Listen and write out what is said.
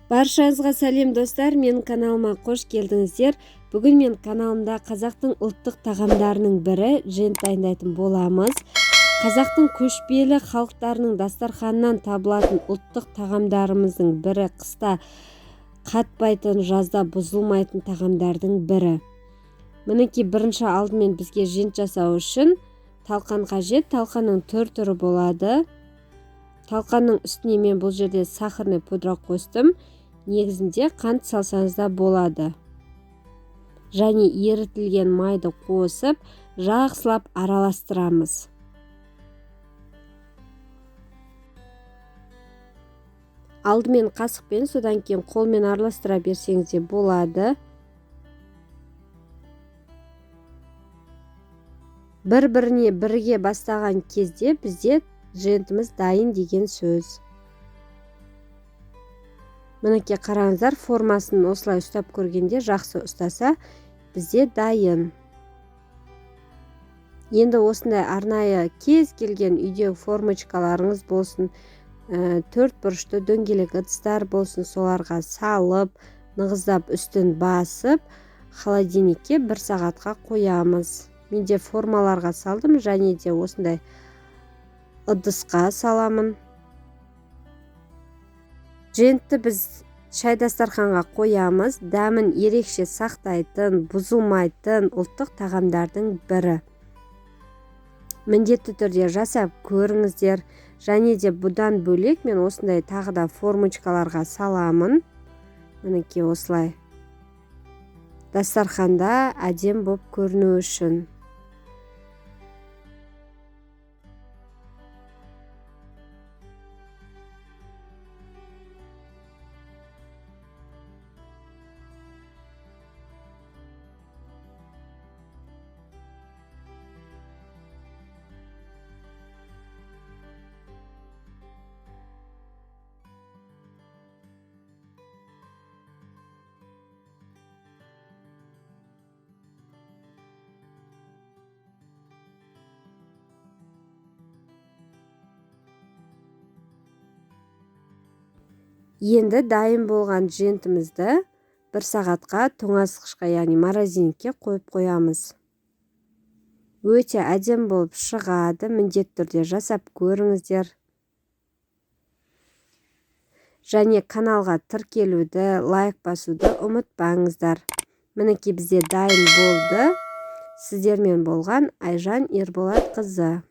Баршаңызға сәлем достар, менің каналыма қош келдіңіздер. Бүгін мен каналымда қазақтың ұлттық тағамдарының бірі жент дайындайтын боламыз. Қазақтың көшпелі халықтарының дастарханынан табылатын ұлттық тағамдарымыздың бірі, қыста қатпайтын, жазда бұзылмайтын тағамдардың бірі. Мінекей бірінші алдымен бізге жент жасау үшін талқан қажет. Талқанның түрі болады. Талқанның үстіне мен бұл жерде сахарный пудра қостым. Негізінде қант салсаңыз да болады. Және ерітілген майды қосып, жақсылап араластырамыз. Алдымен қасықпен, содан кейін қолмен араластыра берсеңіз де болады. Бір-біріне бірге бастаған кезде бізде жентіміз дайын деген сөз. Мінекей қараңыздар, формасын осылай ұстап көргенде жақсы ұстаса, бізде дайын. Енді осындай арнайы кез келген үйдегі формочкаларыңыз болсын, төрт бұрышты дөңгелек ыдыстар болсын, соларға салып, нығыздап үстін басып, холодильникке 1 сағатқа қоямыз. Менде формаларға салдым, және де осындай ыдысқа саламын. Жентті біз шай дастарханға қоямыз. Дәмін ерекше сақтайтын, бұзылмайтын ұлттық тағамдардың бірі. Міндетті түрде жасап көріңіздер. Және де бұдан бөлек мен осындай тағы да формочкаларға саламын. Мінекей осылай. Дастарханда әдем болып көріну үшін. Енді дайын болған жентімізді 1 сағатқа тоңазытқышқа, яғни морозилникке қойып қоямыз. Өте әдем болып шығады. Міндетті түрде жасап көріңіздер. Және каналға тіркелуді, лайк басуды ұмытпаңыздар. Мінекей бізде дайын болды. Сіздермен болған Айжан Ерболатқызы.